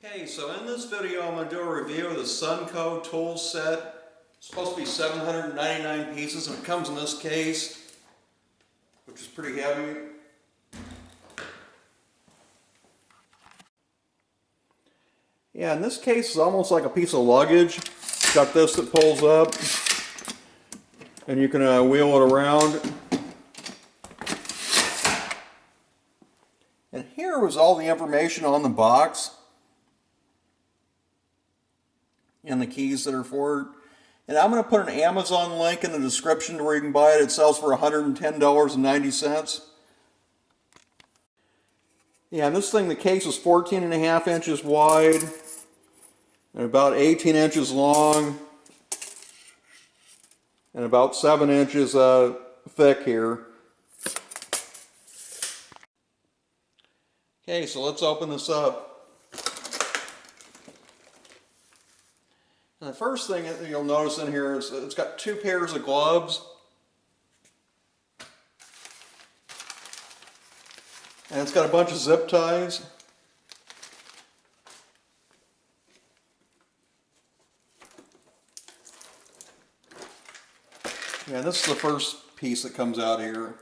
Okay, so in this video I'm going to do a review of the Suncoo tool set. It's supposed to be 799 pieces and it comes in this case, which is pretty heavy. Yeah, in this case it's almost like a piece of luggage. It's got this that pulls up and you can wheel it around. And here was all the information on the box and the keys that are for it. And I'm going to put an Amazon link in the description where you can buy it. It sells for $110.90. Yeah, and this thing, the case is 14.5 inches wide and about 18 inches long and about 7 inches thick here. Okay, so let's open this up. And the first thing that you'll notice in here is it's got 2 pairs of gloves. And it's got a bunch of zip ties. Yeah, this is the first piece that comes out here.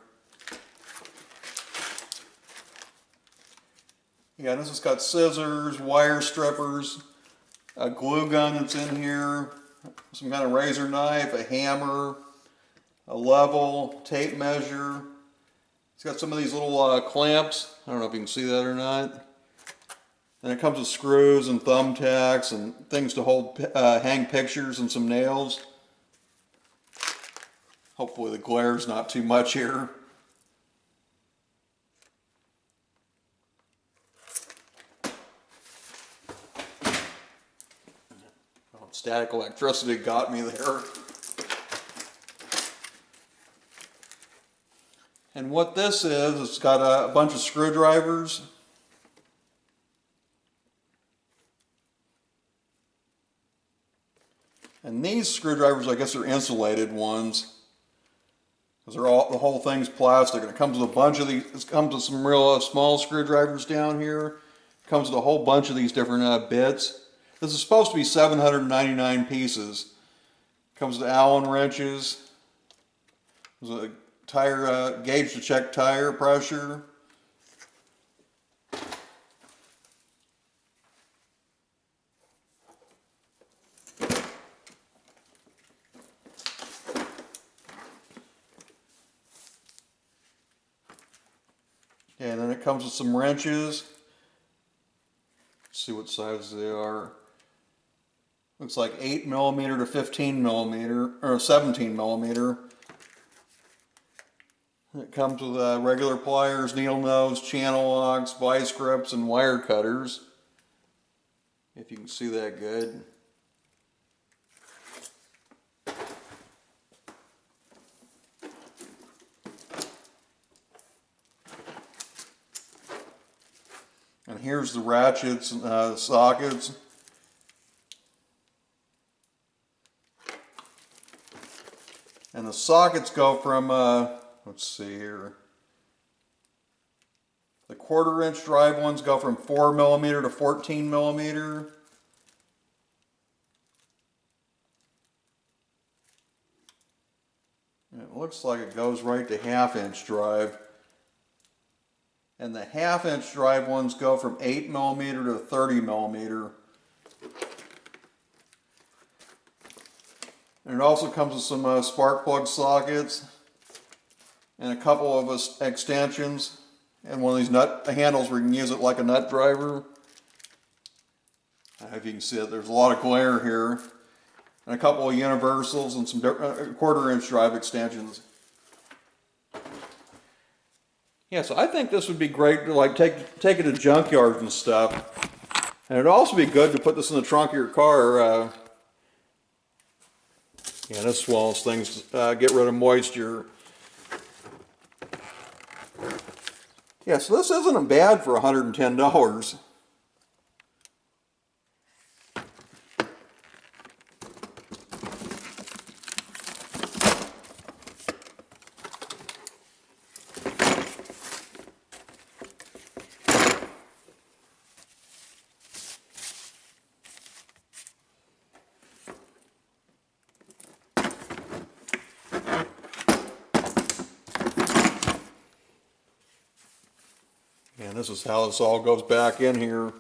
Yeah, this has got scissors, wire strippers, a glue gun that's in here, some kind of razor knife, a hammer, a level, tape measure. It's got some of these little clamps. I don't know if you can see that or not. And it comes with screws and thumbtacks and things to hold, hang pictures and some nails. Hopefully the glare's not too much here. Static electricity got me there. And what this is, it's got a bunch of screwdrivers. And these screwdrivers, I guess, are insulated ones. Because the whole thing's plastic. And it comes with a bunch of these, it comes with some real small screwdrivers down here. It comes with a whole bunch of these different bits. This is supposed to be 799 pieces. Comes with Allen wrenches. There's a tire gauge to check tire pressure. And then it comes with some wrenches. Let's see what size they are. Looks like 8mm to 15mm, or 17mm. It comes with regular pliers, needle nose, channel locks, vice grips, and wire cutters. If you can see that good. And here's the ratchets and sockets. And the sockets go from, let's see here. The 1/4 inch drive ones go from 4mm to 14mm. And it looks like it goes right to 1/2 inch drive. And the 1/2 inch drive ones go from 8mm to 30mm. And it also comes with some spark plug sockets and a couple of extensions and one of these nut handles where you can use it like a nut driver. I don't know if you can see it, there's a lot of glare here. And a couple of universals and some 1/4 inch drive extensions. Yeah, so I think this would be great to like take it to junkyards and stuff. And it'd also be good to put this in the trunk of your car. Yeah, this swallows things, get rid of moisture. Yeah, so this isn't bad for $110. And this is how this all goes back in here.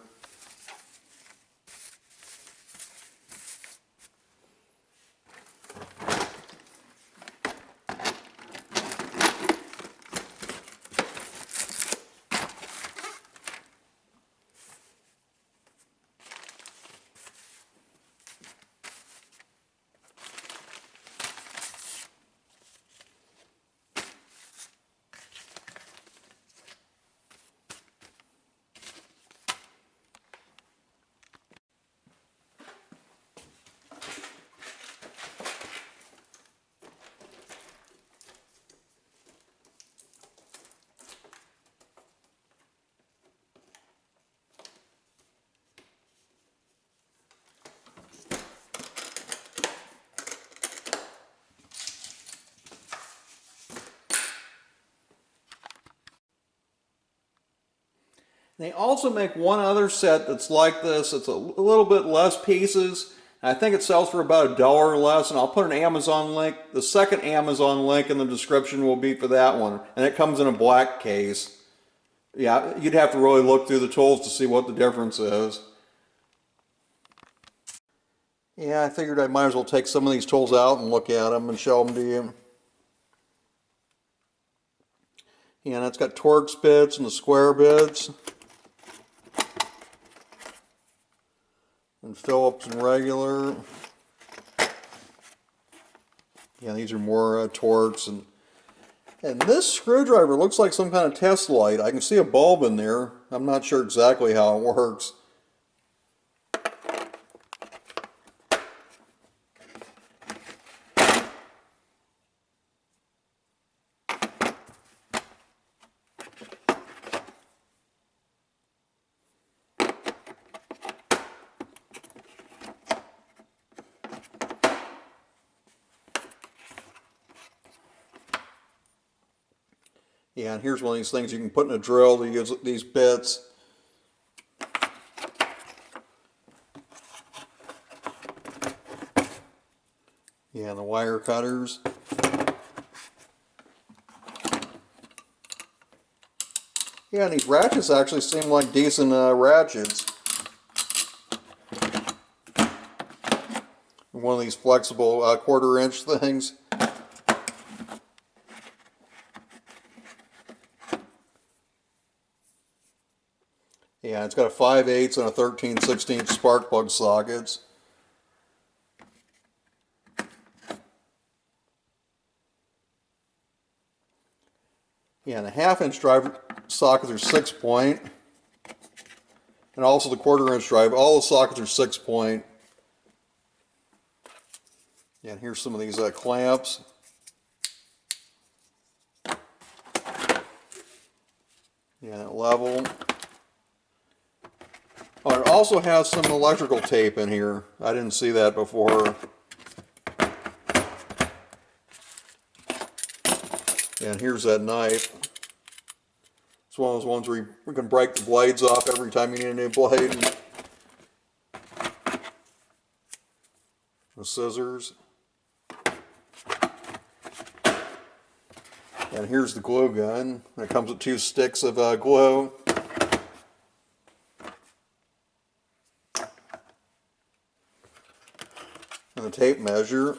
They also make one other set that's like this. It's a little bit less pieces. I think it sells for about $1 less, and I'll put an Amazon link. The second Amazon link in the description will be for that one, and it comes in a black case. Yeah, you'd have to really look through the tools to see what the difference is. Yeah, I figured I might as well take some of these tools out and look at them and show them to you. Yeah, and it's got Torx bits and the square bits. And Phillips and regular. Yeah, these are more Torx. And this screwdriver looks like some kind of test light. I can see a bulb in there. I'm not sure exactly how it works. Yeah, and here's one of these things you can put in a drill to use these bits. Yeah, and the wire cutters. Yeah, and these ratchets actually seem like decent ratchets. One of these flexible 1/4 inch things. Yeah, it's got a 5/8 and a 13/16 spark plug sockets. Yeah, and the 1/2 inch drive sockets are 6-point. And also the 1/4 inch drive, all the sockets are 6-point. Yeah, and here's some of these clamps. Yeah, that level. Oh, it also has some electrical tape in here. I didn't see that before. And here's that knife. It's one of those ones where you can break the blades off every time you need a new blade. The scissors. And here's the glue gun. It comes with 2 sticks of glue. And the tape measure.